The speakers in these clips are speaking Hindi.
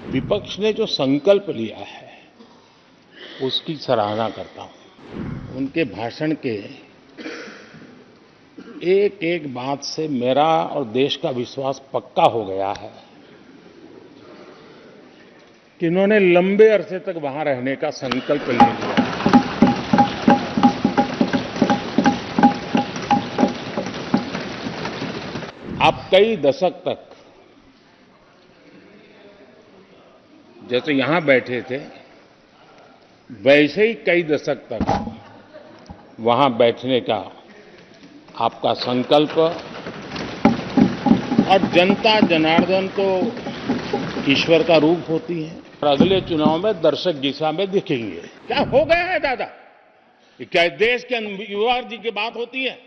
विपक्ष ने जो संकल्प लिया है उसकी सराहना करता हूं। उनके भाषण के एक एक बात से मेरा और देश का विश्वास पक्का हो गया है कि इन्होंने लंबे अरसे तक वहां रहने का संकल्प ले लिया। आप कई दशक तक जैसे यहां बैठे थे वैसे ही कई दशक तक वहां बैठने का आपका संकल्प, और जनता जनार्दन तो ईश्वर का रूप होती है और अगले चुनाव में दर्शक दिशा में दिखेंगे। क्या हो गया है दादा? क्या देश के युवा जी की बात होती है?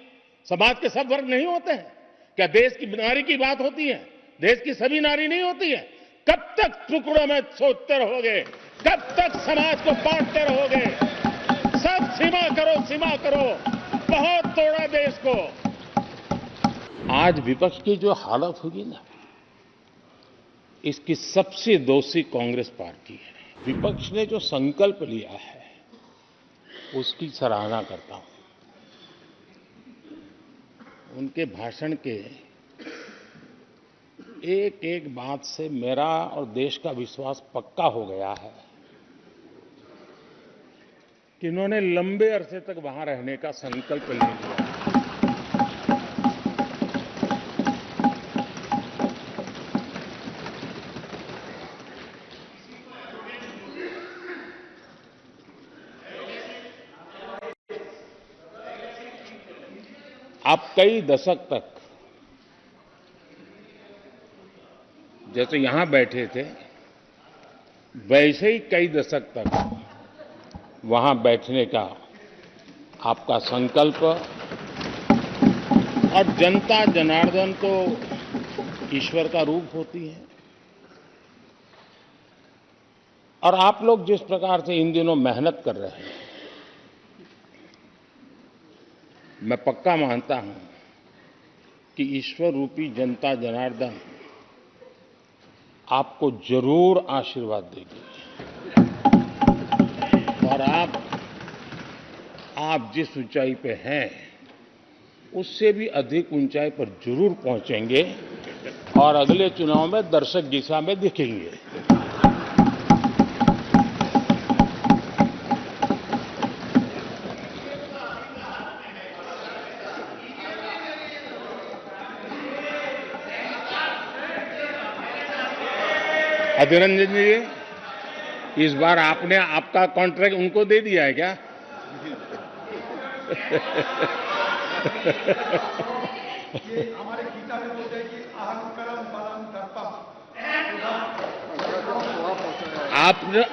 समाज के सब वर्ग नहीं होते हैं? क्या देश की नारी की बात होती है? देश की सभी नारी नहीं होती है? कब तक टुकड़ों में सोचते रहोगे? कब तक समाज को बांटते रहोगे? सब सीमा करो, सीमा करो। बहुत तोड़ा देश को। आज विपक्ष की जो हालत होगी ना, इसकी सबसे दोषी कांग्रेस पार्टी है। विपक्ष ने जो संकल्प लिया है उसकी सराहना करता हूं। उनके भाषण के एक एक बात से मेरा और देश का विश्वास पक्का हो गया है कि इन्होंने लंबे अरसे तक वहां रहने का संकल्प ले लिया। आप कई दशक तक जैसे यहां बैठे थे वैसे ही कई दशक तक वहां बैठने का आपका संकल्प, और जनता जनार्दन तो ईश्वर का रूप होती है। और आप लोग जिस प्रकार से इन दिनों मेहनत कर रहे हैं, मैं पक्का मानता हूं कि ईश्वर रूपी जनता जनार्दन आपको जरूर आशीर्वाद देगी और आप जिस ऊंचाई पे हैं उससे भी अधिक ऊंचाई पर जरूर पहुंचेंगे और अगले चुनाव में दर्शक दिशा में दिखेंगे। अधीर रंजन जी, इस बार आपने आपका कॉन्ट्रैक्ट उनको दे दिया है क्या? हमारे गीता में बोलते हैं कि अहंकारम बलम दर्पम।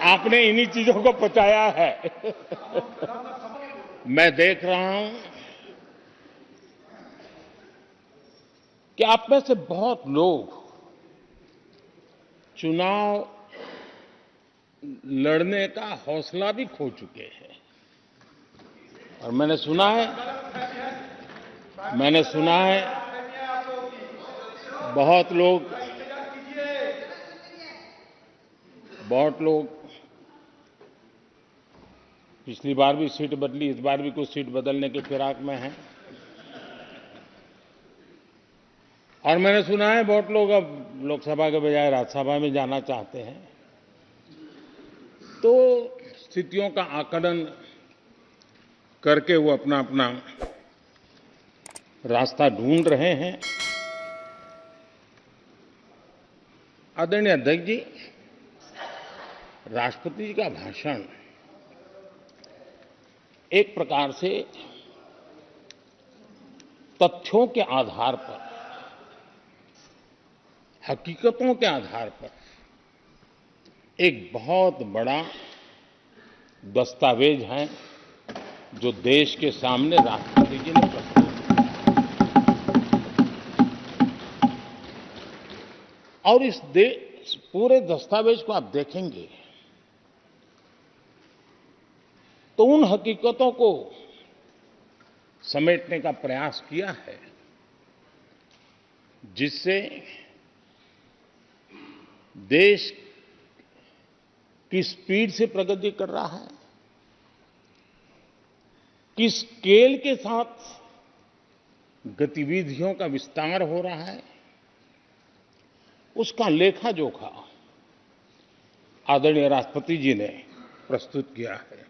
आपने इन्हीं चीजों को पचाया है। मैं देख रहा हूं कि आप में से बहुत लोग चुनाव लड़ने का हौसला भी खो चुके हैं। और मैंने सुना है बहुत लोग पिछली बार भी सीट बदली, इस बार भी कुछ सीट बदलने के फिराक में हैं। और मैंने सुना है बहुत लोग अब लोकसभा के बजाय राज्यसभा में जाना चाहते हैं। तो स्थितियों का आकलन करके वो अपना अपना रास्ता ढूंढ रहे हैं। आदरणीय अध्यक्ष जी, राष्ट्रपति जी का भाषण एक प्रकार से तथ्यों के आधार पर, हकीकतों के आधार पर एक बहुत बड़ा दस्तावेज है जो देश के सामने राष्ट्रपति जी ने प्रस्तुत किया। और इस पूरे दस्तावेज को आप देखेंगे तो उन हकीकतों को समेटने का प्रयास किया है जिससे देश किस स्पीड से प्रगति कर रहा है, किस स्केल के साथ गतिविधियों का विस्तार हो रहा है, उसका लेखा जोखा आदरणीय राष्ट्रपति जी ने प्रस्तुत किया है।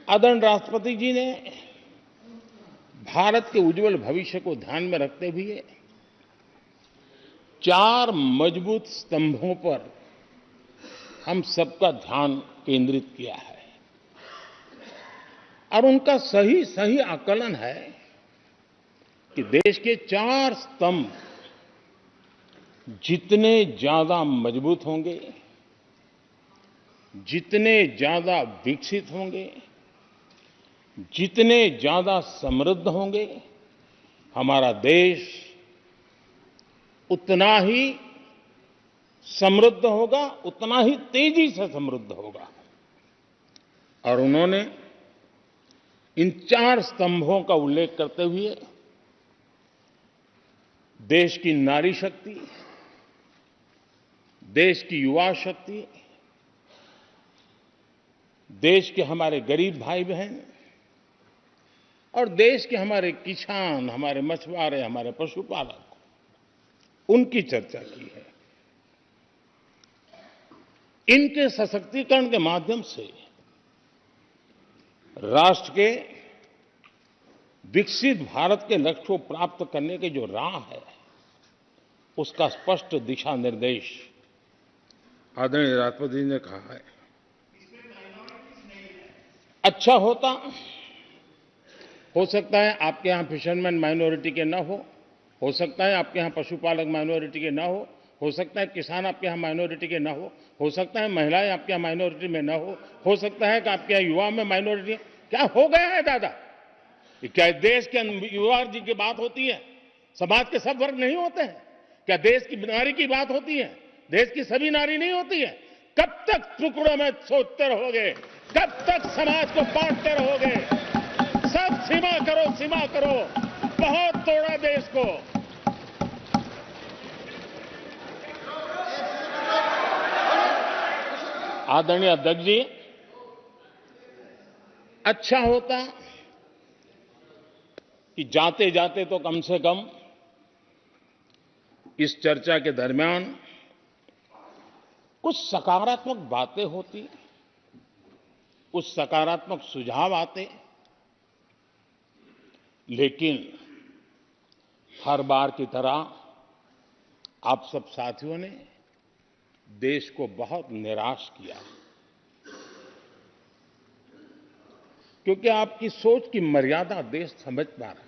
आदरणीय राष्ट्रपति जी ने भारत के उज्जवल भविष्य को ध्यान में रखते हुए 4 मजबूत स्तंभों पर हम सबका ध्यान केंद्रित किया है और उनका सही सही आकलन है कि देश के 4 स्तंभ जितने ज्यादा मजबूत होंगे, जितने ज्यादा विकसित होंगे, जितने ज्यादा समृद्ध होंगे, हमारा देश उतना ही समृद्ध होगा, उतना ही तेजी से समृद्ध होगा। और उन्होंने इन 4 स्तंभों का उल्लेख करते हुए देश की नारी शक्ति, देश की युवा शक्ति, देश के हमारे गरीब भाई बहन और देश के हमारे किसान, हमारे मछुआरे, हमारे पशुपालक, उनकी चर्चा की है। इनके सशक्तिकरण के माध्यम से राष्ट्र के विकसित भारत के लक्ष्य को प्राप्त करने की जो राह है, उसका स्पष्ट दिशा निर्देश आदरणीय राष्ट्रपति जी ने कहा है। अच्छा हो सकता है आपके यहां फिशरमैन माइनॉरिटी के न हो सकता है आपके यहां पशुपालक माइनॉरिटी के न हो सकता है किसान आपके यहां माइनॉरिटी के न हो सकता है महिलाएं आपके यहां माइनॉरिटी में न हो सकता है कि आपके यहां युवा में माइनॉरिटी। क्या हो गया है दादा? क्या देश के युवा जी की बात होती है? समाज के सब वर्ग नहीं होते हैं? क्या देश की नारी की बात होती है? देश की सभी नारी नहीं होती है? कब तक टुकड़ों में सोचते रहोगे? कब तक समाज को बांटते रहोगे? सब सीमा करो, बहुत तोड़ा देश को। आदरणीय अध्यक्ष जी, अच्छा होता कि जाते जाते तो कम से कम इस चर्चा के दरमियान कुछ सकारात्मक बातें होती, कुछ सकारात्मक सुझाव आते, लेकिन हर बार की तरह आप सब साथियों ने देश को बहुत निराश किया, क्योंकि आपकी सोच की मर्यादा देश समझ पा रहा है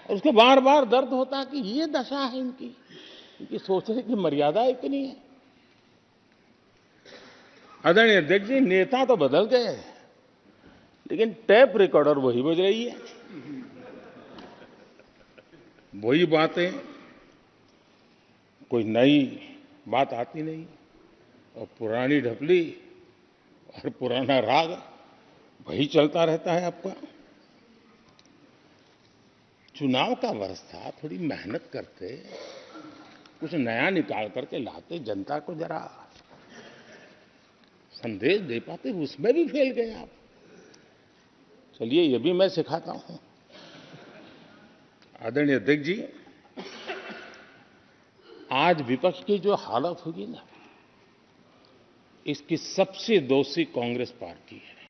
और उसको बार बार दर्द होता है कि ये दशा है इनकी सोचने की मर्यादा इतनी है। आदरणीय अध्यक्ष जी, नेता तो बदल गए लेकिन टेप रिकॉर्डर वही बज रही है, वही बातें, कोई नई बात आती नहीं और पुरानी ढपली और पुराना राग वही चलता रहता है आपका। चुनाव का वर्ष था, थोड़ी मेहनत करते, कुछ नया निकाल करके लाते, जनता को जरा संदेश दे पाते, उसमें भी फेल गए आप। चलिए ये भी मैं सिखाता हूं। आदरणीय अध्यक्ष जी, आज विपक्ष की जो हालत होगी ना, इसकी सबसे दोषी कांग्रेस पार्टी है।